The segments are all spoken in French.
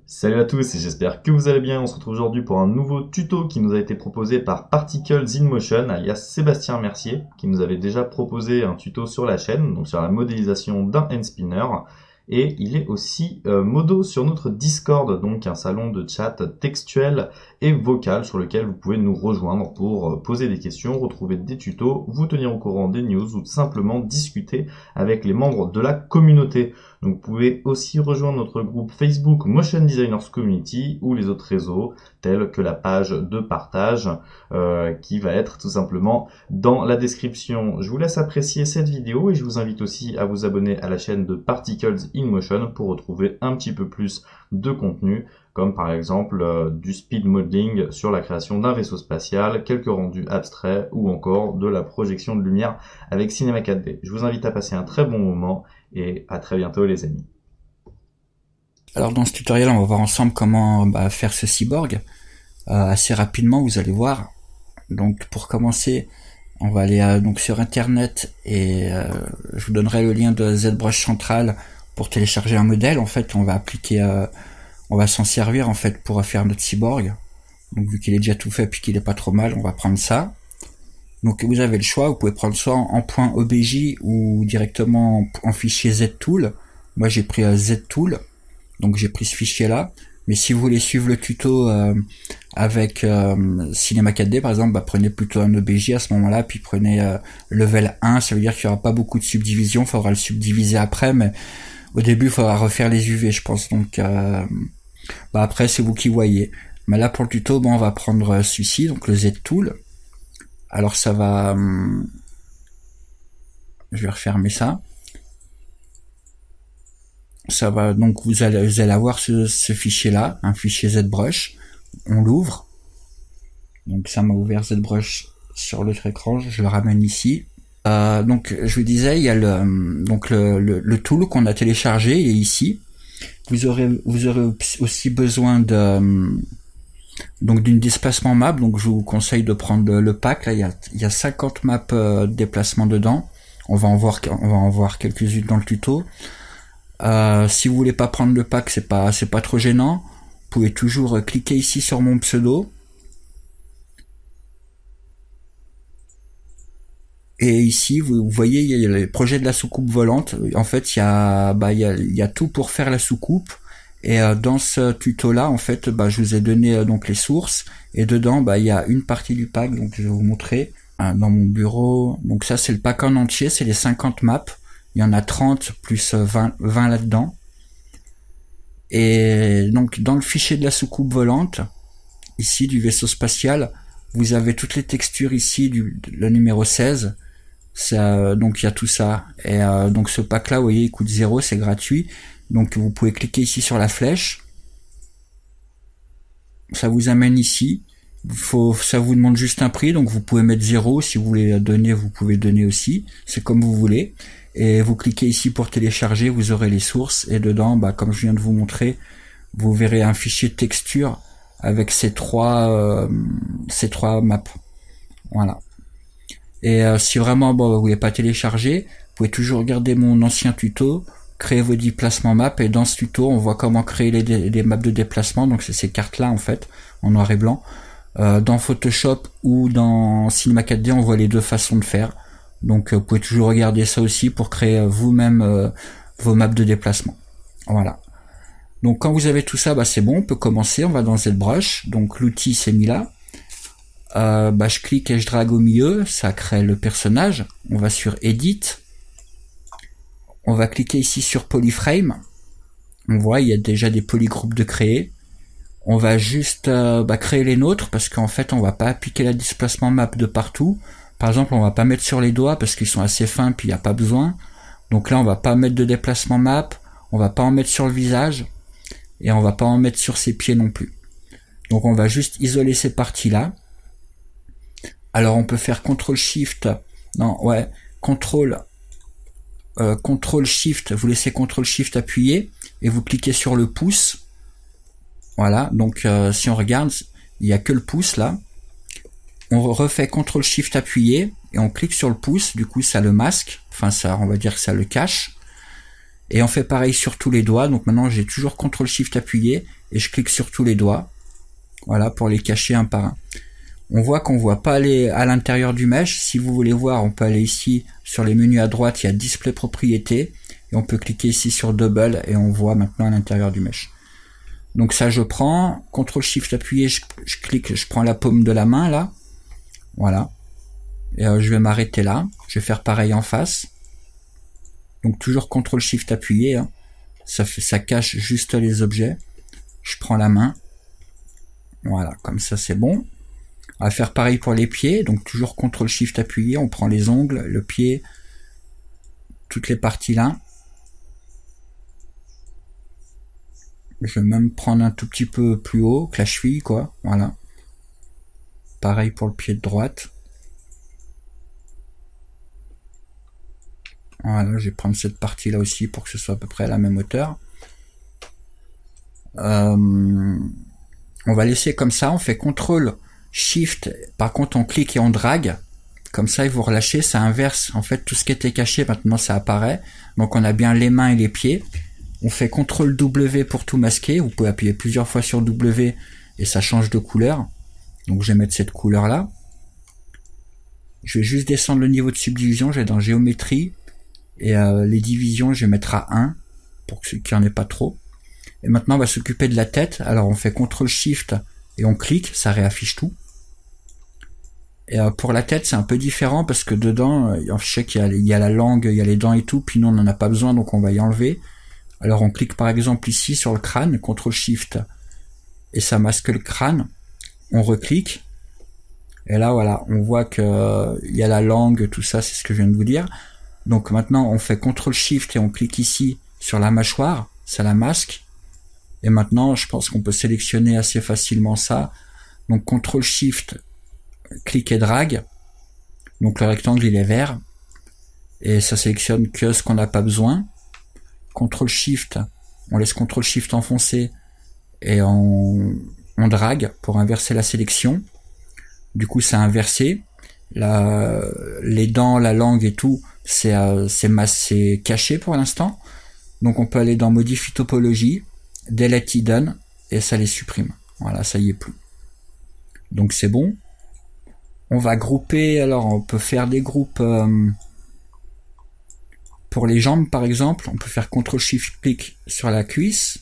Salut à tous et j'espère que vous allez bien. On se retrouve aujourd'hui pour un nouveau tuto qui nous a été proposé par Particles in Motion, alias Sébastien Mercier, qui nous avait déjà proposé un tuto sur la chaîne, donc sur la modélisation d'un hand spinner. Et il est aussi modo sur notre Discord, donc un salon de chat textuel et vocal sur lequel vous pouvez nous rejoindre pour poser des questions, retrouver des tutos, vous tenir au courant des news ou simplement discuter avec les membres de la communauté. Donc vous pouvez aussi rejoindre notre groupe Facebook Motion Designers Community ou les autres réseaux tels que la page de partage qui va être tout simplement dans la description. Je vous laisse apprécier cette vidéo et je vous invite aussi à vous abonner à la chaîne de Particles in Motion pour retrouver un petit peu plus de contenu, comme par exemple du speed modeling sur la création d'un vaisseau spatial, quelques rendus abstraits ou encore de la projection de lumière avec Cinema 4D. Je vous invite à passer un très bon moment et à très bientôt les amis. Alors dans ce tutoriel, on va voir ensemble comment faire ce cyborg. Assez rapidement, vous allez voir. Donc pour commencer, on va aller donc sur internet et je vous donnerai le lien de ZBrush Central pour télécharger un modèle. En fait, on va appliquer, on va s'en servir en fait pour faire notre cyborg. Donc vu qu'il est déjà tout fait puis qu'il est pas trop mal, on va prendre ça. Donc vous avez le choix, vous pouvez prendre soit en point .obj ou directement en fichier ZTool. Moi j'ai pris ZTool, donc j'ai pris ce fichier là. Mais si vous voulez suivre le tuto avec Cinema 4D par exemple, prenez plutôt un obj à ce moment-là, puis prenez level 1, ça veut dire qu'il n'y aura pas beaucoup de subdivision, il faudra le subdiviser après, mais au début il faudra refaire les UV je pense, donc après c'est vous qui voyez. Mais là pour le tuto, on va prendre celui-ci, donc le ZTool. Alors ça va, je vais refermer ça. Ça va donc vous allez avoir ce fichier là, un fichier ZBrush. On l'ouvre. Donc ça m'a ouvert ZBrush sur l'autre écran. Je le ramène ici. Donc je vous disais, il y a le tool qu'on a téléchargé et ici vous aurez aussi besoin de donc d'une déplacement map. Donc je vous conseille de prendre le pack. Là il y a 50 maps déplacement dedans. On va en voir quelques-unes dans le tuto. Si vous voulez pas prendre le pack, c'est pas trop gênant. Vous pouvez toujours cliquer ici sur mon pseudo. Et ici, vous voyez, il y a les projets de la soucoupe volante. En fait, il y a tout pour faire la soucoupe. Et dans ce tuto-là, en fait, je vous ai donné donc les sources. Et dedans, il y a une partie du pack. Donc, je vais vous montrer dans mon bureau. Donc ça, c'est le pack en entier. C'est les 50 maps. Il y en a 30 plus 20 là-dedans. Et donc, dans le fichier de la soucoupe volante, ici, du vaisseau spatial, vous avez toutes les textures ici, le numéro 16. Ça, donc, il y a tout ça. Et donc, ce pack-là, vous voyez, il coûte 0, c'est gratuit. Donc, vous pouvez cliquer ici sur la flèche. Ça vous amène ici. Ça vous demande juste un prix, donc vous pouvez mettre 0. Si vous voulez donner, vous pouvez donner aussi. C'est comme vous voulez. Et vous cliquez ici pour télécharger, vous aurez les sources. Et dedans, comme je viens de vous montrer, vous verrez un fichier de texture avec ces trois maps. Voilà. Et si vraiment vous voulez pas télécharger, vous pouvez toujours regarder mon ancien tuto, créer vos déplacements maps. Et dans ce tuto, on voit comment créer les maps de déplacement. Donc c'est ces cartes-là en fait, en noir et blanc. Dans Photoshop ou dans Cinema 4D, on voit les deux façons de faire. Donc vous pouvez toujours regarder ça aussi pour créer vous-même vos maps de déplacement. Voilà. Donc quand vous avez tout ça, c'est bon, on peut commencer. On va dans ZBrush. Donc l'outil s'est mis là. Je clique et je drague au milieu. Ça crée le personnage. On va sur Edit. On va cliquer ici sur Polyframe. On voit, il y a déjà des polygroupes de créer. On va juste créer les nôtres parce qu'en fait, on va pas appliquer la déplacement map de partout. Par exemple, on va pas mettre sur les doigts parce qu'ils sont assez fins puis il n'y a pas besoin. Donc là, on va pas mettre de déplacement map. On va pas en mettre sur le visage. Et on va pas en mettre sur ses pieds non plus. Donc on va juste isoler ces parties-là. Alors on peut faire CTRL-SHIFT. Non, ouais. CTRL-SHIFT. Vous laissez CTRL-SHIFT appuyé. Et vous cliquez sur le pouce. Voilà. Donc si on regarde, il n'y a que le pouce là. On refait CTRL-SHIFT appuyé. Et on clique sur le pouce. Du coup ça le masque. Enfin ça, on va dire que ça le cache. Et on fait pareil sur tous les doigts. Donc maintenant j'ai toujours CTRL SHIFT appuyé et je clique sur tous les doigts. Voilà, pour les cacher un par un. On voit qu'on voit pas aller à l'intérieur du mesh. Si vous voulez voir, on peut aller ici sur les menus à droite, il y a display propriétés et on peut cliquer ici sur double et on voit maintenant à l'intérieur du mesh. Donc ça je prends, CTRL SHIFT appuyé, je clique, je prends la paume de la main là. Voilà. Et je vais m'arrêter là. Je vais faire pareil en face. Donc toujours CTRL SHIFT appuyé, hein. Ça cache juste les objets. Je prends la main. Voilà, comme ça c'est bon. On va faire pareil pour les pieds, donc toujours CTRL SHIFT appuyé, on prend les ongles, le pied, toutes les parties là. Je vais même prendre un tout petit peu plus haut que la cheville, quoi. Voilà. Pareil pour le pied de droite. Voilà, je vais prendre cette partie là aussi pour que ce soit à peu près à la même hauteur. On va laisser comme ça, on fait CTRL SHIFT, par contre on clique et on drague, comme ça et vous relâchez, ça inverse, en fait tout ce qui était caché maintenant ça apparaît, donc on a bien les mains et les pieds. On fait CTRL W pour tout masquer, vous pouvez appuyer plusieurs fois sur W et ça change de couleur, donc je vais mettre cette couleur là. Je vais juste descendre le niveau de subdivision, je vais dans géométrie, et les divisions je vais mettre à 1, pour qu'il n'y en ait pas trop. Et maintenant on va s'occuper de la tête, alors on fait CTRL SHIFT et on clique, ça réaffiche tout. Et pour la tête c'est un peu différent parce que dedans, je sais qu'il y a la langue, il y a les dents et tout, puis nous on n'en a pas besoin donc on va y enlever. Alors on clique par exemple ici sur le crâne, CTRL SHIFT, et ça masque le crâne. On reclique, et là voilà, on voit que il y a la langue, tout ça, c'est ce que je viens de vous dire. Donc maintenant on fait CTRL SHIFT et on clique ici sur la mâchoire, ça la masque. Et maintenant, je pense qu'on peut sélectionner assez facilement ça. Donc, CTRL SHIFT, clic et drag. Donc, le rectangle, il est vert. Et ça sélectionne que ce qu'on n'a pas besoin. CTRL SHIFT, on laisse CTRL SHIFT enfoncer et on drague pour inverser la sélection. Du coup, c'est inversé. Les dents, la langue et tout, c'est caché pour l'instant. Donc, on peut aller dans Modifie topologie. Delete hidden et ça les supprime. Voilà, ça y est plus. Donc c'est bon. On va grouper, alors on peut faire des groupes pour les jambes par exemple. On peut faire CTRL SHIFT clic sur la cuisse.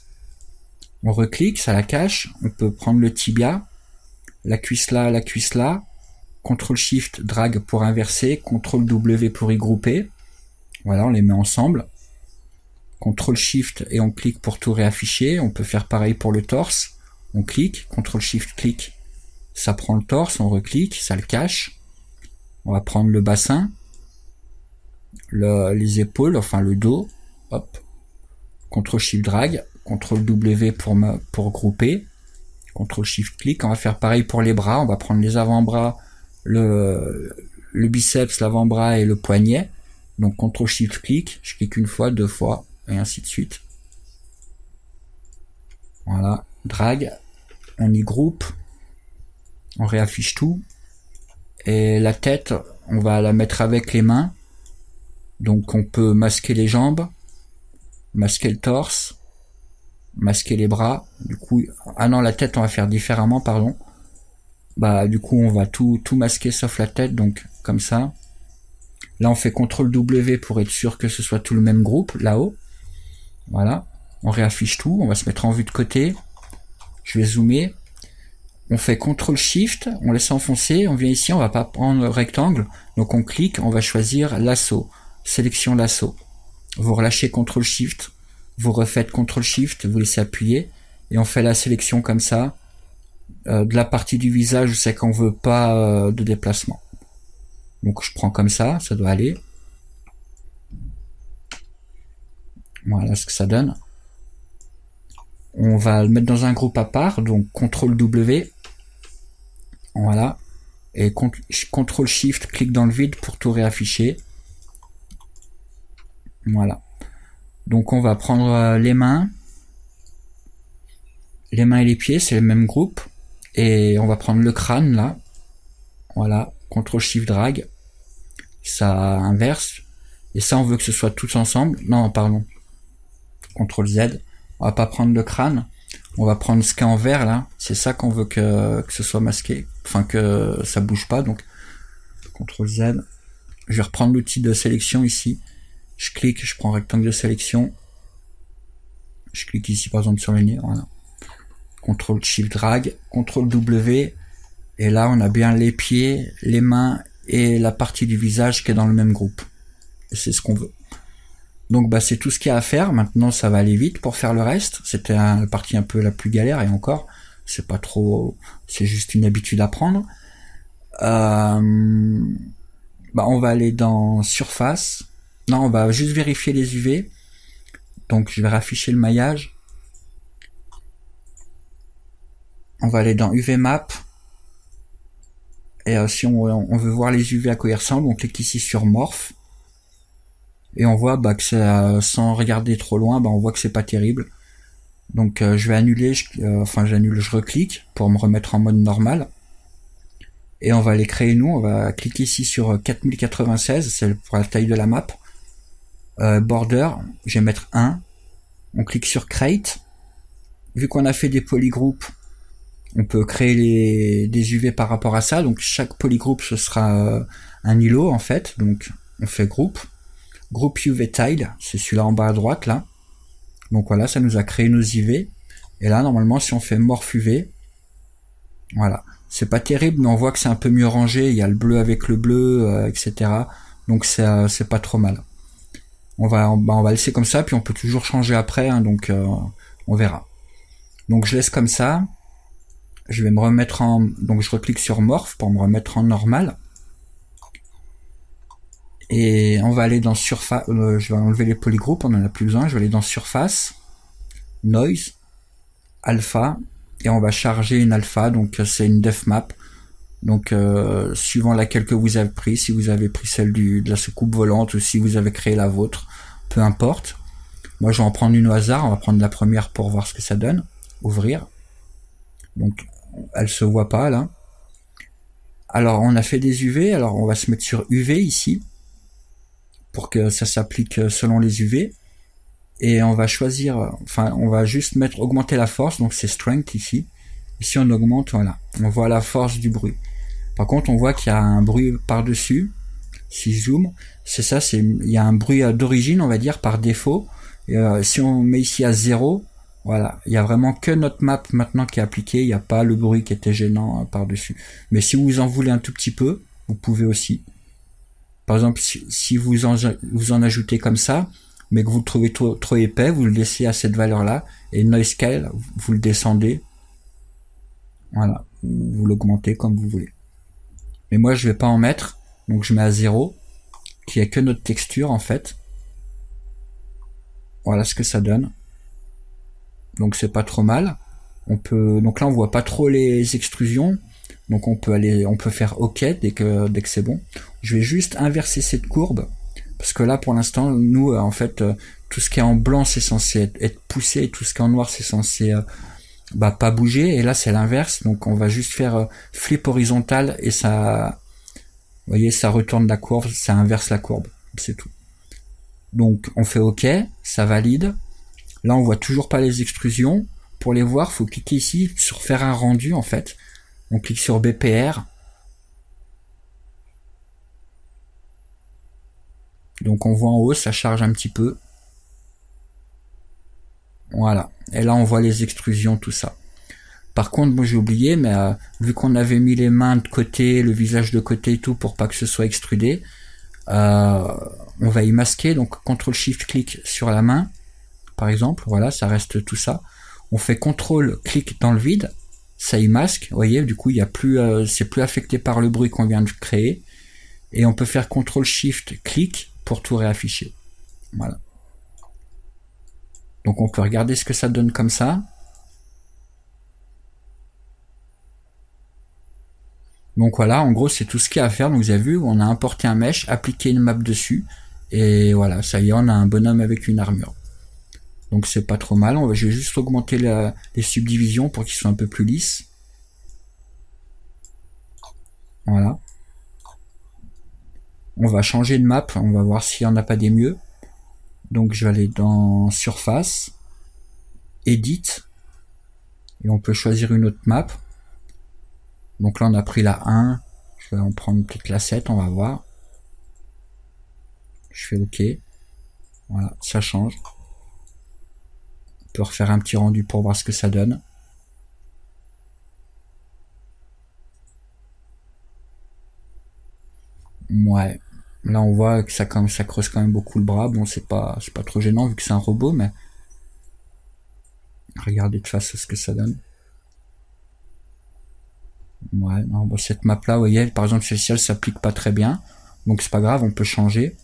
On reclique, ça la cache. On peut prendre le tibia, la cuisse là, CTRL SHIFT drag pour inverser, CTRL W pour y grouper. Voilà, on les met ensemble. CTRL SHIFT et on clique pour tout réafficher. On peut faire pareil pour le torse. On clique, CTRL SHIFT clic, ça prend le torse, on reclique, ça le cache. On va prendre le bassin, les épaules, enfin le dos, hop, CTRL SHIFT drag, CTRL W pour grouper, CTRL SHIFT clic. On va faire pareil pour les bras, on va prendre les avant-bras, le biceps, l'avant-bras et le poignet. Donc CTRL SHIFT clic, je clique une fois, deux fois, et ainsi de suite. Voilà, drag, on y groupe, on réaffiche tout. Et la tête, on va la mettre avec les mains. Donc on peut masquer les jambes, masquer le torse, masquer les bras. Du coup, ah non, la tête on va faire différemment, pardon. Bah du coup on va tout masquer sauf la tête, donc comme ça. Là on fait CTRL W pour être sûr que ce soit tout le même groupe, là-haut. Voilà, on réaffiche tout, on va se mettre en vue de côté. Je vais zoomer. On fait CTRL SHIFT, on laisse enfoncer, on vient ici, on va pas prendre le rectangle, donc on clique, on va choisir lasso, sélection lasso. Vous relâchez CTRL SHIFT, vous refaites CTRL SHIFT, vous laissez appuyer, et on fait la sélection comme ça, de la partie du visage où c'est qu'on veut pas de déplacement. Donc je prends comme ça doit aller. Voilà ce que ça donne. On va le mettre dans un groupe à part, donc CTRL W. Voilà. Et CTRL SHIFT, clic dans le vide pour tout réafficher. Voilà. Donc on va prendre les mains. Les mains et les pieds, c'est le même groupe. Et on va prendre le crâne là. Voilà. CTRL SHIFT drag. Ça inverse. Et ça, on veut que ce soit tous ensemble. Non, pardon. CTRL Z. On va pas prendre le crâne. On va prendre ce qui est en vert là. C'est ça qu'on veut que ce soit masqué. Enfin que ça bouge pas. Donc CTRL Z. Je vais reprendre l'outil de sélection ici. Je clique, je prends rectangle de sélection. Je clique ici par exemple sur le nez. Voilà. CTRL Shift Drag. CTRL W. Et là on a bien les pieds, les mains et la partie du visage qui est dans le même groupe. Et c'est ce qu'on veut. Donc bah c'est tout ce qu'il y a à faire. Maintenant ça va aller vite pour faire le reste. C'était la partie un peu la plus galère et encore c'est pas trop, c'est juste une habitude à prendre. Bah on va aller dans surface. Non, on va juste vérifier les UV. Donc je vais rafficher le maillage. On va aller dans UV Map. Et si on veut voir les UV à quoi ils ressemblent, on clique ici sur Morph. Et on voit bah, que c'est sans regarder trop loin, bah, on voit que c'est pas terrible. Donc je vais annuler, j'annule, je reclique pour me remettre en mode normal. Et on va les créer nous, on va cliquer ici sur 4096, c'est pour la taille de la map. Border, je vais mettre 1. On clique sur Create. Vu qu'on a fait des polygroupes, on peut créer des UV par rapport à ça. Donc chaque polygroupe ce sera un îlot en fait. Donc on fait groupe. Groupe UV Tile, c'est celui-là en bas à droite là. Donc voilà, ça nous a créé nos UV. Et là normalement si on fait Morph UV, voilà. C'est pas terrible, mais on voit que c'est un peu mieux rangé. Il y a le bleu avec le bleu, etc. Donc c'est pas trop mal. On va laisser comme ça, puis on peut toujours changer après, hein, donc on verra. Donc je laisse comme ça. Je vais me remettre donc je reclique sur Morph pour me remettre en normal. Et on va aller dans surface. Je vais enlever les polygroupes, on en a plus besoin. Je vais aller dans surface, noise, alpha. Et on va charger une alpha, donc c'est une def map. Donc suivant laquelle que vous avez pris, si vous avez pris celle de la soucoupe volante ou si vous avez créé la vôtre, peu importe. Moi je vais en prendre une au hasard, on va prendre la première pour voir ce que ça donne. Ouvrir. Donc elle se voit pas là. Alors on a fait des UV, alors on va se mettre sur UV ici pour que ça s'applique selon les UV. Et on va choisir, enfin on va juste augmenter la force, donc c'est strength ici. Ici on augmente, voilà, on voit la force du bruit. Par contre on voit qu'il y a un bruit par-dessus. Si je zoome, c'est ça, il y a un bruit d'origine, on va dire, par défaut. Et, si on met ici à 0, voilà, il y a vraiment que notre map maintenant qui est appliquée, il n'y a pas le bruit qui était gênant par-dessus. Mais si vous en voulez un tout petit peu, vous pouvez aussi. Par exemple, si vous en ajoutez comme ça, mais que vous le trouvez trop épais, vous le laissez à cette valeur-là, et noise scale, vous le descendez. Voilà, vous l'augmentez comme vous voulez. Mais moi, je vais pas en mettre, donc je mets à 0, qui a que notre texture en fait. Voilà ce que ça donne. Donc c'est pas trop mal. Donc là on voit pas trop les extrusions. Donc on peut faire OK dès que c'est bon. Je vais juste inverser cette courbe parce que là pour l'instant nous en fait tout ce qui est en blanc c'est censé être poussé et tout ce qui est en noir c'est censé pas bouger, et là c'est l'inverse. Donc on va juste faire flip horizontal et ça, vous voyez, ça retourne la courbe, ça inverse la courbe, c'est tout. Donc on fait OK, ça valide. Là on voit toujours pas les extrusions. Pour les voir, faut cliquer ici sur faire un rendu en fait. On clique sur BPR. Donc on voit en haut, ça charge un petit peu. Voilà. Et là on voit les extrusions, tout ça. Par contre, moi j'ai oublié, mais vu qu'on avait mis les mains de côté, le visage de côté et tout pour pas que ce soit extrudé, on va y masquer. Donc CTRL SHIFT clic sur la main, par exemple. Voilà, ça reste tout ça. On fait CTRL clic dans le vide, ça y masque. Vous voyez, du coup il y a plus, c'est plus affecté par le bruit qu'on vient de créer. Et on peut faire CTRL SHIFT clic pour tout réafficher. Voilà. Donc on peut regarder ce que ça donne comme ça. Donc voilà, en gros c'est tout ce qu'il y a à faire. Donc vous avez vu, on a importé un mesh, appliqué une map dessus, et voilà, ça y est, on a un bonhomme avec une armure. Donc c'est pas trop mal. Je vais juste augmenter les subdivisions pour qu'ils soient un peu plus lisses. Voilà. On va changer de map, on va voir s'il n'y en a pas des mieux. Donc je vais aller dans Surface, Edit, et on peut choisir une autre map. Donc là on a pris la 1, je vais en prendre peut-être la 7, on va voir. Je fais OK. Voilà, ça change. On peut refaire un petit rendu pour voir ce que ça donne. Ouais. Là on voit que ça creuse quand même beaucoup le bras. Bon, c'est pas trop gênant vu que c'est un robot, mais regardez de face ce que ça donne. Ouais, non, bon, cette map là, vous voyez, par exemple celle-ci elle s'applique pas très bien. Donc c'est pas grave, on peut changer.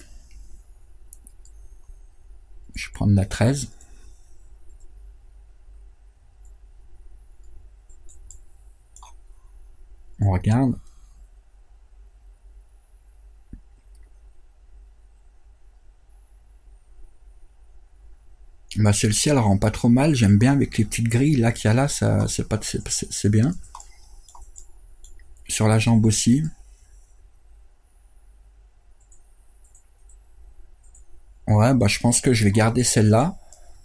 Je vais prendre la 13. On regarde. Bah celle-ci elle rend pas trop mal, j'aime bien avec les petites grilles là qu'il y a là, ça c'est bien. Sur la jambe aussi. Ouais, bah je pense que je vais garder celle-là.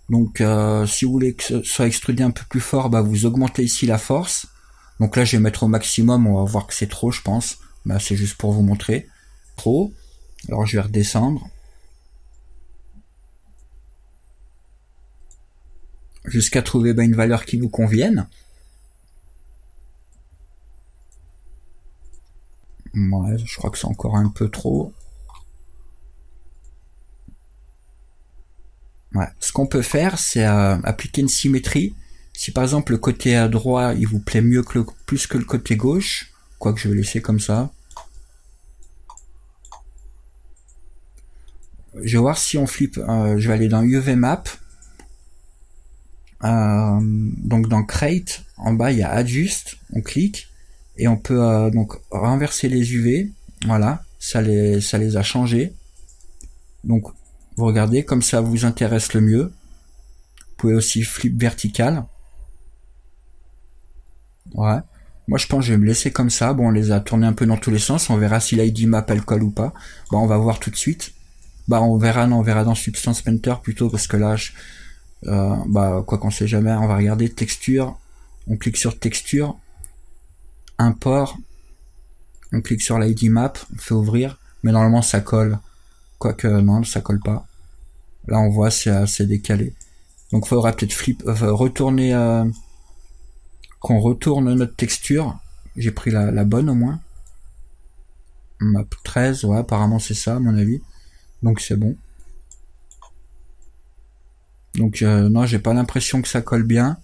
Donc si vous voulez que ce soit extrudé un peu plus fort, bah vous augmentez ici la force. Donc là je vais mettre au maximum, on va voir que c'est trop je pense. Bah c'est juste pour vous montrer. Trop. Alors je vais redescendre. Jusqu'à trouver une valeur qui vous convienne. Ouais, je crois que c'est encore un peu trop. Ouais. Ce qu'on peut faire, c'est appliquer une symétrie. Si par exemple le côté droit, il vous plaît mieux que plus que le côté gauche, quoique je vais laisser comme ça. Je vais voir si on flippe. Je vais aller dans UV Map. Donc dans Create, en bas il y a Adjust. On clique et on peut donc renverser les UV. Voilà, ça les a changés. Donc vous regardez comme ça vous intéresse le mieux. Vous pouvez aussi flip vertical. Ouais. Moi je pense que je vais me laisser comme ça. Bon, on les a tournés un peu dans tous les sens. On verra si l'ID map elle colle ou pas. Bah on va voir tout de suite. Bah on verra dans Substance Painter plutôt parce que là bah quoi qu'on sait jamais. On va regarder texture. On clique sur texture. Import. On clique sur l'ID map. On fait ouvrir. Mais normalement ça colle. Quoique non, ça colle pas. Là on voit c'est assez décalé. Donc il faudra peut-être retourner qu'on retourne notre texture. J'ai pris la bonne au moins. Map 13, ouais, apparemment c'est ça à mon avis. Donc c'est bon. Donc non, j'ai pas l'impression que ça colle bien.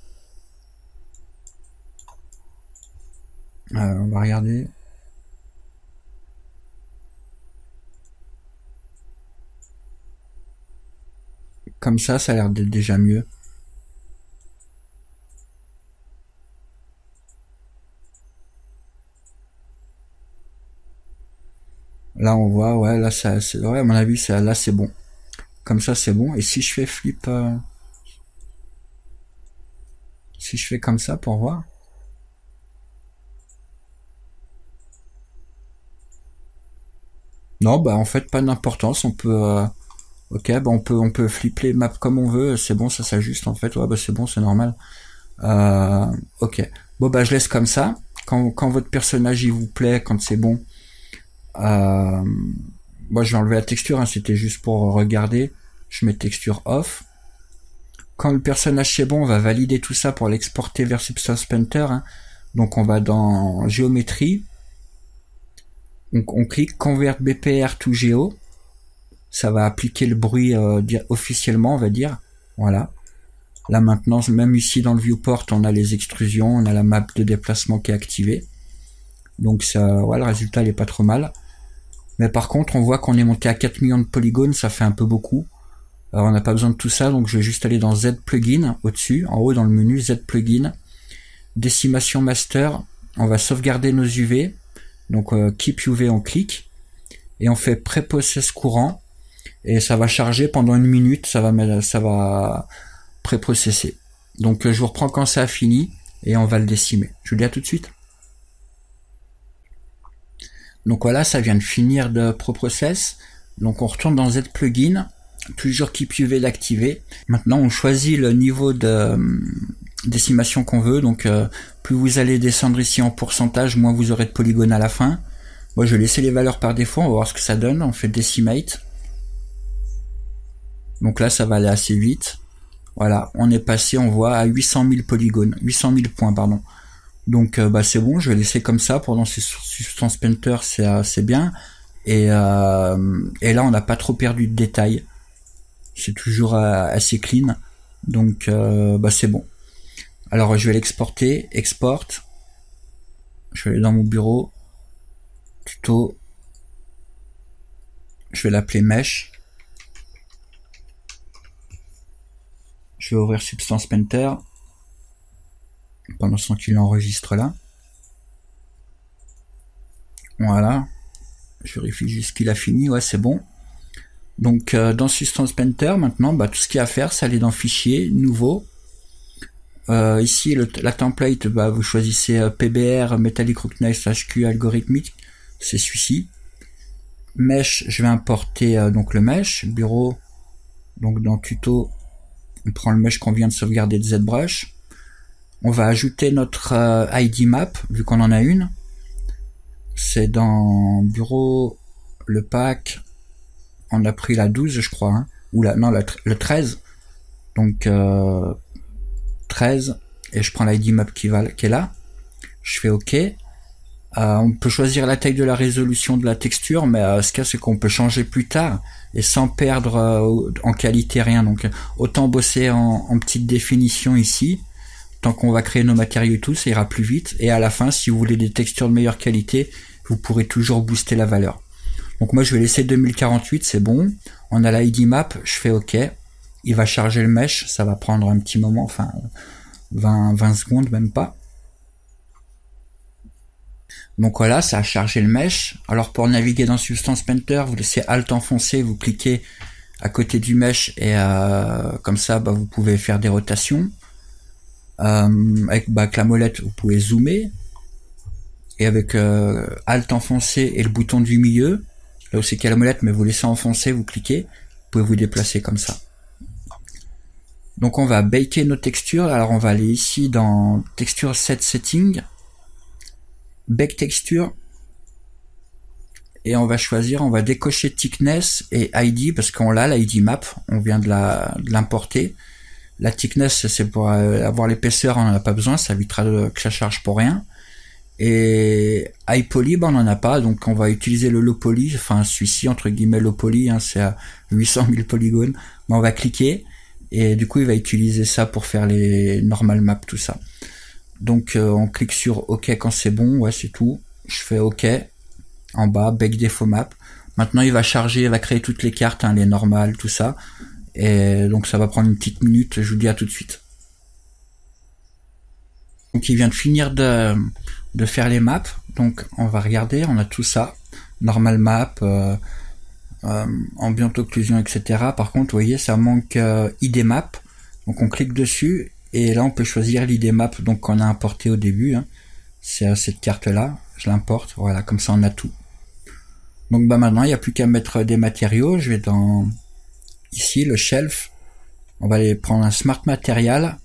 On va regarder. Comme ça a l'air d'être déjà mieux. Là on voit, ouais, là ouais, à mon avis là c'est bon. Comme ça c'est bon. Et si je fais flip, si je fais comme ça pour voir. Non, bah en fait pas d'importance. On peut, ok, bah on peut flipper les maps comme on veut. C'est bon, ça s'ajuste en fait. Ouais, bah c'est bon, c'est normal. Ok. Bon bah je laisse comme ça. Quand votre personnage il vous plaît, quand c'est bon. Moi je vais enlever la texture, hein, c'était juste pour regarder. Je mets texture off. Quand le personnage c'est bon, on va valider tout ça pour l'exporter vers Substance Painter. Hein. Donc on va dans géométrie. On clique Convert BPR to Geo. Ça va appliquer le bruit officiellement, on va dire. Voilà. Là maintenant, même ici dans le viewport, on a les extrusions, on a la map de déplacement qui est activée. Donc ça, ouais, le résultat il est pas trop mal. Mais par contre, on voit qu'on est monté à 4 millions de polygones, ça fait un peu beaucoup. Alors on n'a pas besoin de tout ça, donc je vais juste aller dans Z Plugin, au-dessus, en haut dans le menu, Z Plugin, Décimation Master, on va sauvegarder nos UV, donc Keep UV on clique, et on fait Préprocess courant, et ça va charger pendant 1 minute, ça va préprocesser. Donc je vous reprends quand ça a fini, et on va le décimer. Je vous dis à tout de suite. Donc voilà, ça vient de finir de Preprocess. Donc on retourne dans Z Plugin. Toujours Keep UV d'activer. Maintenant, on choisit le niveau de décimation qu'on veut. Donc, plus vous allez descendre ici en pourcentage, moins vous aurez de polygones à la fin. Moi, je vais laisser les valeurs par défaut. On va voir ce que ça donne. On fait Decimate. Donc là, ça va aller assez vite. Voilà, on est passé, on voit, à 800 000 polygones. 800 000 points, pardon. Donc, c'est bon. Je vais laisser comme ça. Pour lancer Substance Painter, c'est bien. Et là, on n'a pas trop perdu de détails. C'est toujours assez clean. Donc, c'est bon. Alors, je vais l'exporter. Export. Je vais aller dans mon bureau. Tuto. Je vais l'appeler Mesh. Je vais ouvrir Substance Painter. Pendant ce temps qu'il enregistre là. Voilà. Je vérifie juste qu'il a fini. Ouais, c'est bon. Donc, dans Substance Painter, maintenant, tout ce qu'il y a à faire, c'est aller dans Fichier, Nouveau. Ici, la template, vous choisissez PBR, Metallic Roughness, HQ, algorithmique. C'est celui-ci. Mesh, je vais importer donc le mesh. Bureau, donc dans Tuto, on prend le mesh qu'on vient de sauvegarder de ZBrush. On va ajouter notre ID map, vu qu'on en a une. C'est dans Bureau, le pack. On a pris la 12, je crois. Hein. Ou le 13. Donc, 13. Et je prends l'ID map qui est là. Je fais OK. On peut choisir la taille de la résolution de la texture, mais ce qu'il y a, c'est qu'on peut changer plus tard et sans perdre en qualité rien. Donc autant bosser en petite définition ici, tant qu'on va créer nos matériaux et tout, ça ira plus vite. Et à la fin, si vous voulez des textures de meilleure qualité, vous pourrez toujours booster la valeur. Donc moi je vais laisser 2048, c'est bon. On a l'ID map, je fais OK. Il va charger le mesh, ça va prendre un petit moment, enfin 20 secondes, même pas. Donc voilà, ça a chargé le mesh. Alors pour naviguer dans Substance Painter, vous laissez Alt enfoncé, vous cliquez à côté du mesh et comme ça, vous pouvez faire des rotations. Avec la molette, vous pouvez zoomer. Et avec Alt enfoncé et le bouton du milieu, là aussi qu'il y a la molette, mais vous laissez enfoncer, vous cliquez, vous pouvez vous déplacer comme ça. Donc on va baker nos textures. Alors on va aller ici dans Texture Set Setting. Bake Texture et on va choisir, on va décocher Thickness et ID parce qu'on l'a, l'ID map, on vient de l'importer. La Thickness, c'est pour avoir l'épaisseur, on n'en a pas besoin, ça évitera que ça charge pour rien. Et High Poly, on n'en a pas, donc on va utiliser le Low Poly, enfin celui-ci entre guillemets Low Poly, c'est à 800 000 polygones, mais on va cliquer et du coup il va utiliser ça pour faire les normal maps, tout ça. Donc on clique sur OK quand c'est bon, ouais c'est tout. Je fais OK. En bas, Bake Default Map. Maintenant il va charger, il va créer toutes les cartes, les normales, tout ça. Et donc ça va prendre une petite minute, je vous dis à tout de suite. Donc il vient de finir de faire les maps. Donc on va regarder, on a tout ça. Normal map, ambient occlusion, etc. Par contre, vous voyez, ça manque ID map. Donc on clique dessus. Et là, on peut choisir l'ID map, donc qu'on a importé au début. C'est cette carte-là. Je l'importe. Voilà, comme ça, on a tout. Donc, maintenant, il n'y a plus qu'à mettre des matériaux. Je vais dans ici, le shelf. On va aller prendre un Smart Material.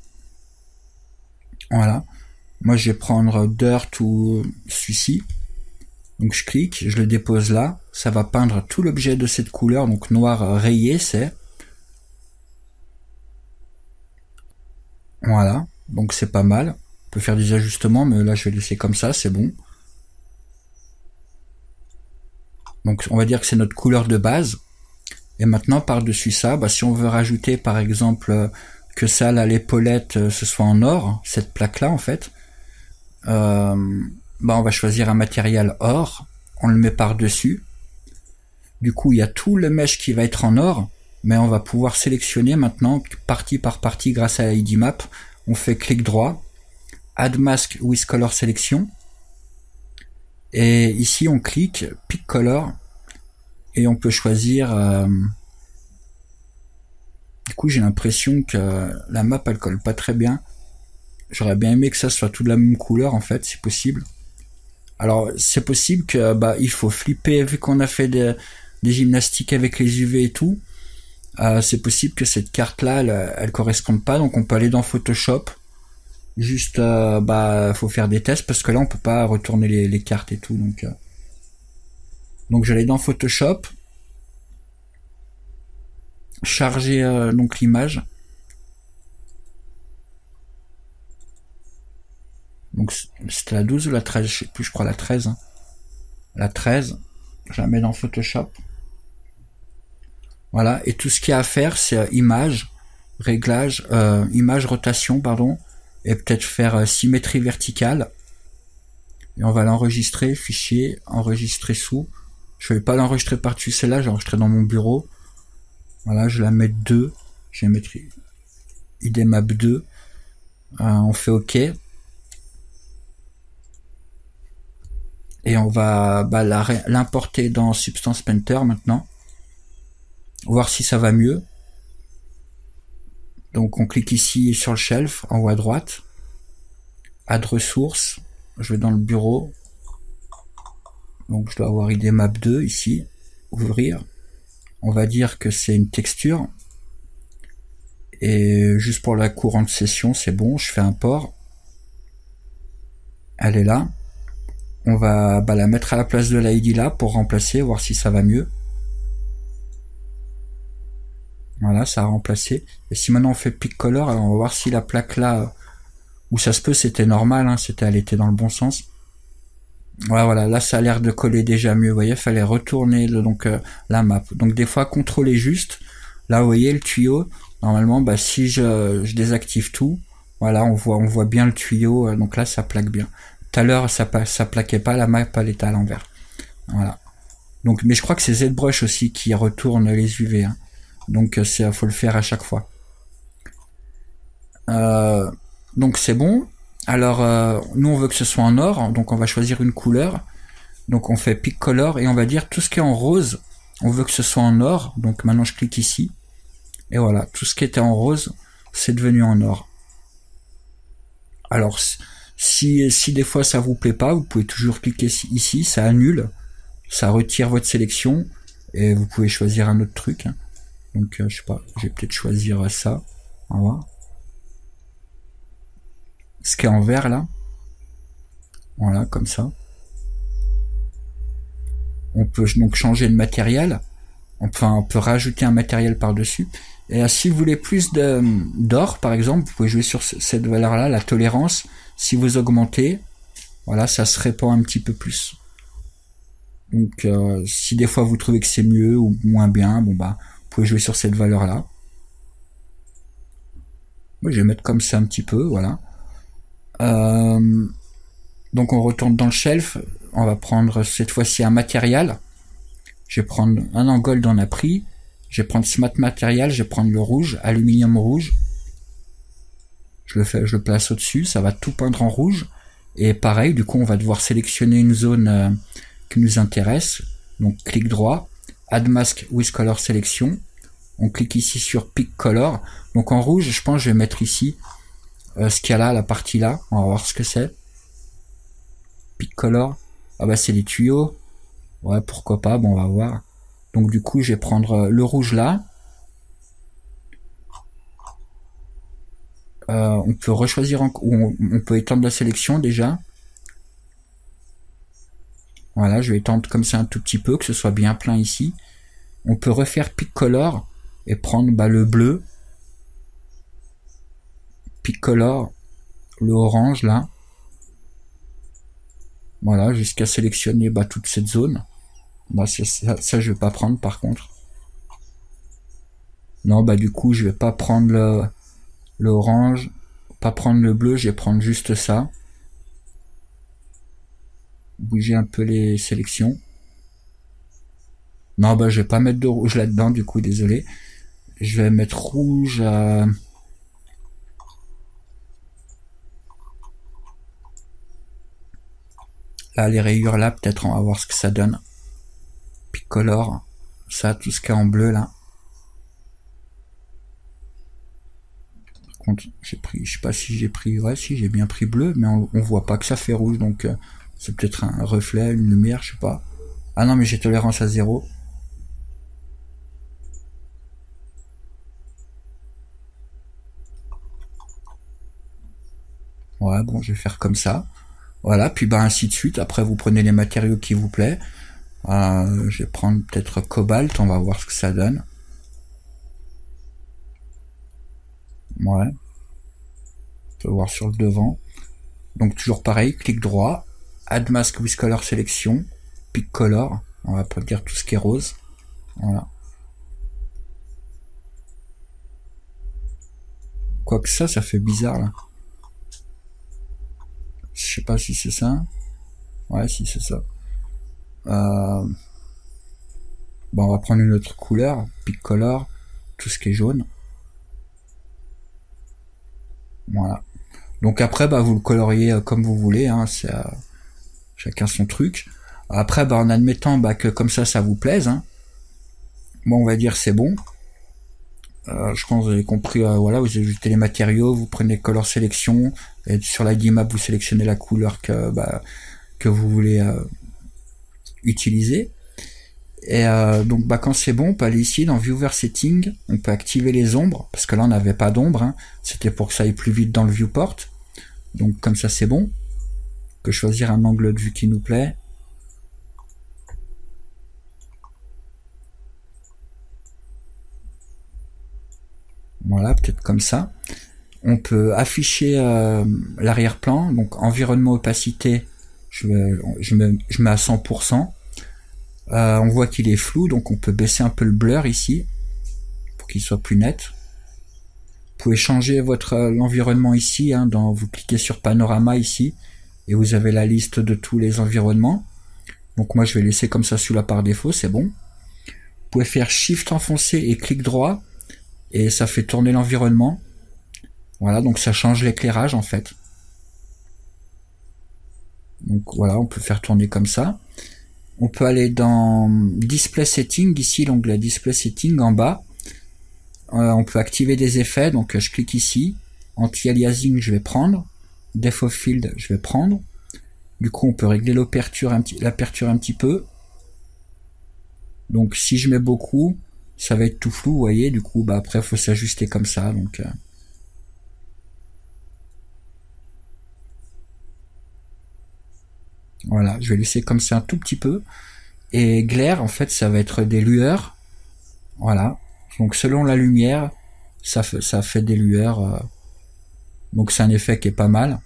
Voilà. Moi, je vais prendre Dirt ou celui-ci. Donc, je clique, je le dépose là. Ça va peindre tout l'objet de cette couleur. Donc, noir rayé, c'est... Voilà, donc c'est pas mal. On peut faire des ajustements, mais là je vais laisser comme ça, c'est bon. Donc on va dire que c'est notre couleur de base. Et maintenant par-dessus ça, si on veut rajouter par exemple que ça, là, l'épaulette, ce soit en or, cette plaque-là en fait, on va choisir un matériel or, on le met par-dessus. Du coup il y a tout le mesh qui va être en or. Mais on va pouvoir sélectionner maintenant partie par partie grâce à l'ID map. On fait clic droit, Add Mask with Color Selection. Et ici on clique Pick Color et on peut choisir. Du coup j'ai l'impression que la map elle colle pas très bien. J'aurais bien aimé que ça soit tout de la même couleur en fait, si possible. Alors c'est possible que il faut flipper vu qu'on a fait des gymnastiques avec les UV et tout. c'est possible que cette carte-là, elle corresponde pas, donc on peut aller dans Photoshop. Juste, faut faire des tests parce que là, on peut pas retourner les cartes et tout, donc j'allais dans Photoshop, charger donc l'image. Donc c'était la 12 ou la 13, je sais plus, je crois la 13. Hein. La 13, je la mets dans Photoshop. Voilà, et tout ce qu'il y a à faire, c'est image, réglage, image, rotation, pardon, et peut-être faire symétrie verticale. Et on va l'enregistrer, fichier, enregistrer sous. Je vais pas l'enregistrer par-dessus celle-là, j'ai enregistré dans mon bureau. Voilà, je la mets 2. Je vais mettre IDMap 2. On fait OK. Et on va l'importer dans Substance Painter maintenant. Voir si ça va mieux. Donc on clique ici sur le shelf, en haut à droite. Add ressources. Je vais dans le bureau. Donc je dois avoir IDMap 2 ici. Ouvrir. On va dire que c'est une texture. Et juste pour la courante session, c'est bon. Je fais import. Elle est là. On va la mettre à la place de l'ID là pour remplacer, voir si ça va mieux. Voilà, ça a remplacé. Et si maintenant on fait pick color, alors on va voir si la plaque là, où ça se peut, c'était normal, hein, elle était dans le bon sens. Voilà, là ça a l'air de coller déjà mieux. Vous voyez, il fallait retourner la map. Donc des fois contrôler juste. Là, vous voyez le tuyau. Normalement, si je désactive tout, voilà, on voit bien le tuyau. Donc là, ça plaque bien. Tout à l'heure, ça plaquait pas, la map elle était à l'envers. Voilà. Donc, mais je crois que c'est ZBrush aussi qui retourne les UV. Hein. Donc faut le faire à chaque fois. Donc c'est bon. Alors nous on veut que ce soit en or, donc on va choisir une couleur. Donc on fait pick color et on va dire tout ce qui est en rose, on veut que ce soit en or. Donc maintenant je clique ici. Et voilà, tout ce qui était en rose, c'est devenu en or. Alors si des fois ça vous plaît pas, vous pouvez toujours cliquer ici, ça annule, ça retire votre sélection et vous pouvez choisir un autre truc. Hein. Donc je sais pas, je vais peut-être choisir ça. On va voir. Ce qui est en vert là. Voilà, comme ça. On peut donc changer de matériel. Enfin, on peut rajouter un matériel par-dessus. Et si vous voulez plus d'or, par exemple, vous pouvez jouer sur cette valeur-là, la tolérance. Si vous augmentez, voilà, ça se répand un petit peu plus. Donc, si des fois vous trouvez que c'est mieux ou moins bien, vous pouvez jouer sur cette valeur-là. Moi, je vais mettre comme ça un petit peu, voilà. Donc, on retourne dans le shelf. On va prendre cette fois-ci un matériel. Je vais prendre un en gold, on a pris. Je vais prendre Smart Material, je vais prendre le rouge, aluminium rouge. Je le place au-dessus, ça va tout peindre en rouge. Et pareil, du coup, on va devoir sélectionner une zone qui nous intéresse. Donc, clic droit, Add Mask with Color Selection. On clique ici sur Pick Color. Donc, en rouge, je pense que je vais mettre ici ce qu'il y a là, la partie là. On va voir ce que c'est. Pick Color. Ah c'est les tuyaux. Ouais, pourquoi pas, on va voir. Donc, du coup, je vais prendre le rouge là. On peut rechoisir, on peut étendre la sélection déjà. Voilà, je vais étendre comme ça un tout petit peu, que ce soit bien plein ici. On peut refaire Pick Color et prendre le bleu. Pick Color, le orange là. Voilà, jusqu'à sélectionner toute cette zone. Ça je vais pas prendre par contre. Non, du coup je vais pas prendre le orange, pas prendre le bleu, je vais prendre juste ça. Bouger un peu les sélections. Non, je vais pas mettre de rouge là-dedans, du coup, désolé. Je vais mettre rouge à... Là, les rayures là, peut-être on va voir ce que ça donne. Pick Color, ça, tout ce qui est en bleu là. Par contre, j'ai pris, je sais pas si j'ai pris, ouais, si j'ai bien pris bleu, mais on voit pas que ça fait rouge, donc c'est peut-être un reflet, une lumière, je sais pas. Ah non, mais j'ai tolérance à 0. Ouais, bon, je vais faire comme ça. Voilà, puis bah ainsi de suite. Après, vous prenez les matériaux qui vous plaît. Je vais prendre peut-être cobalt, on va voir ce que ça donne. Ouais, on peut voir sur le devant. Donc toujours pareil, clic droit, Add Mask with Color Selection, Pick Color, on va pas dire tout ce qui est rose. Voilà. Quoique ça fait bizarre là. Je sais pas si c'est ça. Ouais, si c'est ça. Bon, on va prendre une autre couleur, Pick Color, tout ce qui est jaune. Voilà. Donc après, bah, vous le coloriez comme vous voulez, hein, c'est chacun son truc. Après, bah, en admettant bah, que comme ça vous plaise, hein, bon, on va dire c'est bon. Je pense que vous avez compris, voilà, vous ajoutez les matériaux, vous prenez Color Sélection, et sur la map vous sélectionnez la couleur que vous voulez utiliser. Et donc bah quand c'est bon, on peut aller ici dans Viewer Setting, on peut activer les ombres, parce que là on n'avait pas d'ombre, hein, c'était pour que ça aille plus vite dans le viewport. Donc comme ça c'est bon. On peut choisir un angle de vue qui nous plaît. Voilà, peut-être comme ça. On peut afficher l'arrière-plan, donc environnement opacité, je mets à 100%. On voit qu'il est flou, donc on peut baisser un peu le blur ici, pour qu'il soit plus net. Vous pouvez changer l'environnement ici, hein, vous cliquez sur panorama ici, et vous avez la liste de tous les environnements. Donc moi je vais laisser comme ça sous la par défaut, c'est bon. Vous pouvez faire Shift enfoncé et clic droit, et ça fait tourner l'environnement. Voilà, donc ça change l'éclairage en fait. Donc voilà, on peut faire tourner comme ça. On peut aller dans Display Setting, ici l'onglet Display Setting en bas. On peut activer des effets, donc je clique ici. Anti-aliasing, je vais prendre. Depth of Field, je vais prendre. Du coup, on peut régler l'aperture un petit peu. Donc si je mets beaucoup, ça va être tout flou, vous voyez. Du coup, bah après, il faut s'ajuster comme ça. Donc voilà, je vais laisser comme ça un tout petit peu. Et glare, en fait, ça va être des lueurs. Voilà. Donc selon la lumière, ça fait des lueurs. Donc c'est un effet qui est pas mal.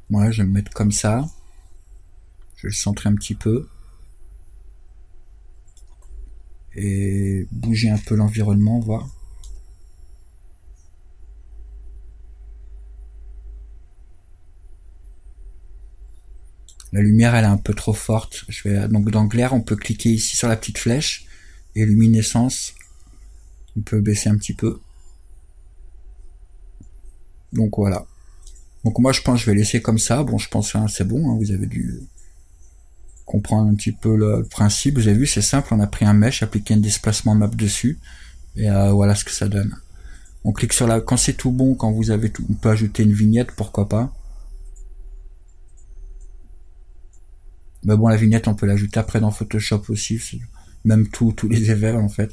Voilà, je vais me mettre comme ça. Je vais le centrer un petit peu. Et bouger un peu l'environnement, voir. La lumière elle est un peu trop forte. Donc dans Glare, on peut cliquer ici sur la petite flèche et luminescence. On peut baisser un petit peu. Donc voilà. Donc moi je pense que je vais laisser comme ça. Bon, je pense que c'est bon, hein, vous avez dû comprendre un petit peu le principe. Vous avez vu, c'est simple, on a pris un mesh, appliqué un déplacement map dessus, et voilà ce que ça donne. On clique sur quand c'est tout bon, quand vous avez tout, on peut ajouter une vignette, pourquoi pas. Mais bon, la vignette, on peut l'ajouter après dans Photoshop aussi, même tous les effets en fait.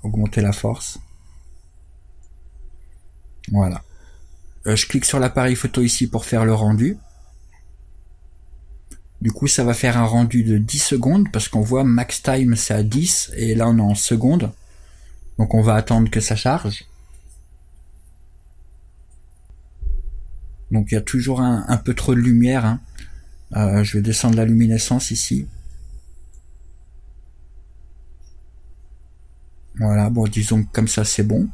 Augmenter la force. Voilà. Je clique sur l'appareil photo ici pour faire le rendu. Du coup, ça va faire un rendu de 10 secondes parce qu'on voit max time c'est à 10 et là on est en secondes. Donc on va attendre que ça charge. Donc il y a toujours un peu trop de lumière. Hein. Je vais descendre la luminescence ici. Voilà, bon disons que comme ça c'est bon.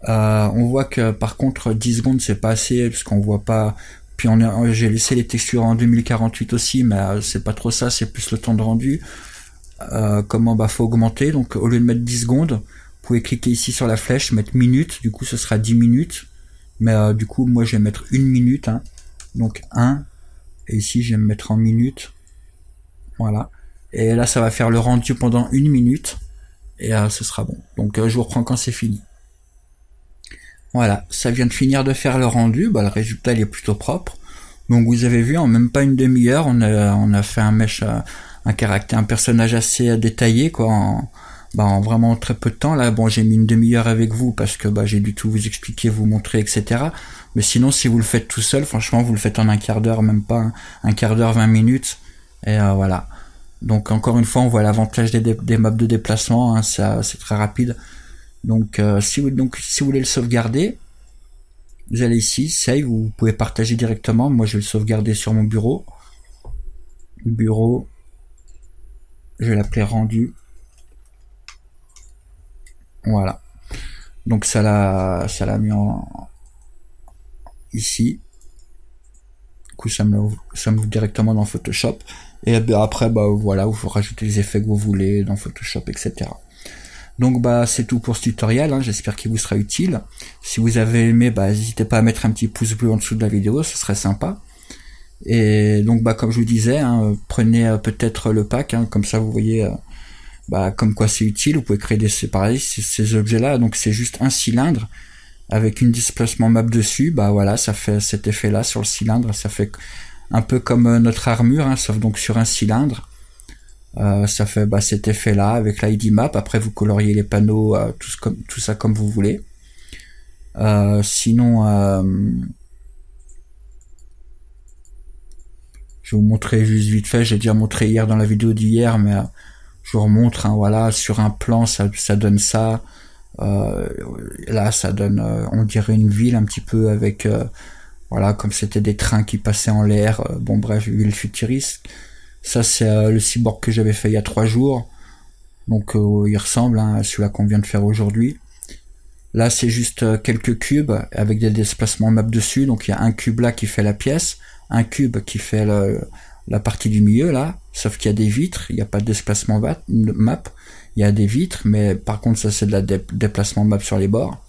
On voit que par contre 10 secondes c'est pas assez parce qu'on voit pas. Puis j'ai laissé les textures en 2048 aussi, mais c'est pas trop ça, c'est plus le temps de rendu. Comment faut augmenter, donc au lieu de mettre 10 secondes, vous pouvez cliquer ici sur la flèche, mettre minutes, du coup ce sera 10 minutes. Mais du coup moi je vais mettre 1 minute, hein. Donc 1, et ici je vais me mettre en minutes. Voilà. Et là ça va faire le rendu pendant 1 minute, et ce sera bon. Donc je vous reprends quand c'est fini. Voilà, ça vient de finir de faire le rendu, le résultat il est plutôt propre. Donc vous avez vu, en même pas une demi-heure, on a fait un personnage assez détaillé, quoi, en vraiment très peu de temps. Là, bon, j'ai mis une demi-heure avec vous parce que j'ai dû tout vous expliquer, vous montrer, etc. Mais sinon, si vous le faites tout seul, franchement, vous le faites en un quart d'heure, même pas un quart d'heure, 20 minutes. Et voilà. Donc encore une fois, on voit l'avantage des maps de déplacement, hein, c'est très rapide. Donc si vous voulez le sauvegarder, vous allez ici, save, vous pouvez partager directement. Moi, je vais le sauvegarder sur mon bureau. Bureau, je vais l'appeler rendu. Voilà. Donc ça l'a mis ici. Du coup, ça me ouvre directement dans Photoshop. Et après, voilà, vous rajoutez les effets que vous voulez dans Photoshop, etc. Donc c'est tout pour ce tutoriel, hein. J'espère qu'il vous sera utile. Si vous avez aimé, n'hésitez pas à mettre un petit pouce bleu en dessous de la vidéo, ce serait sympa. Et donc comme je vous disais, hein, prenez peut-être le pack, hein, comme ça vous voyez comme quoi c'est utile. Vous pouvez créer ces objets-là. Donc c'est juste un cylindre avec une displacement map dessus. Voilà, ça fait cet effet-là sur le cylindre. Ça fait un peu comme notre armure, hein, sauf donc sur un cylindre. Ça fait cet effet là avec l'ID map. Après vous coloriez les panneaux, tout ça comme vous voulez. Sinon je vais vous montrer juste vite fait. J'ai déjà montré hier dans la vidéo d'hier, mais je vous remontre, hein, voilà, sur un plan ça donne ça. Là ça donne on dirait une ville un petit peu avec voilà, comme c'était des trains qui passaient en l'air. Bon bref, ville futuriste. Ça c'est le cyborg que j'avais fait il y a 3 jours. Donc il ressemble, hein, à celui-là qu'on vient de faire aujourd'hui. Là c'est juste quelques cubes avec des déplacements map dessus. Donc il y a un cube là qui fait la pièce, un cube qui fait la partie du milieu là, sauf qu'il y a des vitres, il n'y a pas de déplacement map, il y a des vitres, mais par contre ça c'est de la déplacement map sur les bords.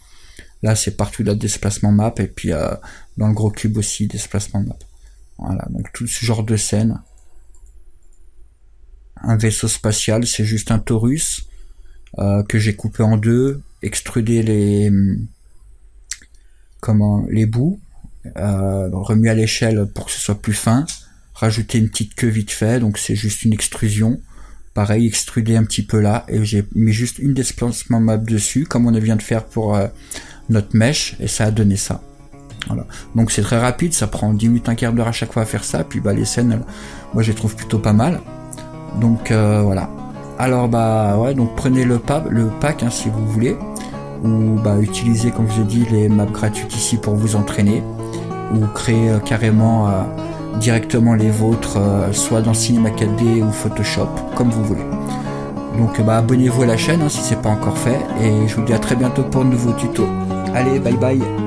Là c'est partout de la déplacement map, et puis dans le gros cube aussi déplacement map. Voilà, donc tout ce genre de scène. Un vaisseau spatial, c'est juste un torus que j'ai coupé en deux, extrudé les bouts, remis à l'échelle pour que ce soit plus fin, rajouter une petite queue vite fait, donc c'est juste une extrusion. Pareil, extrudé un petit peu là, et j'ai mis juste une déplacement map dessus, comme on vient de faire pour notre mèche, et ça a donné ça. Voilà. Donc c'est très rapide, ça prend 10 minutes, un quart d'heure à chaque fois à faire ça, puis les scènes, moi je les trouve plutôt pas mal. Donc voilà. Alors ouais, donc prenez le pack, hein, si vous voulez, ou utilisez, comme je vous ai dit, les maps gratuites ici pour vous entraîner, ou créer carrément directement les vôtres, soit dans Cinema 4D ou Photoshop, comme vous voulez. Donc abonnez-vous à la chaîne, hein, si c'est pas encore fait, et je vous dis à très bientôt pour de nouveaux tutos. Allez, bye bye.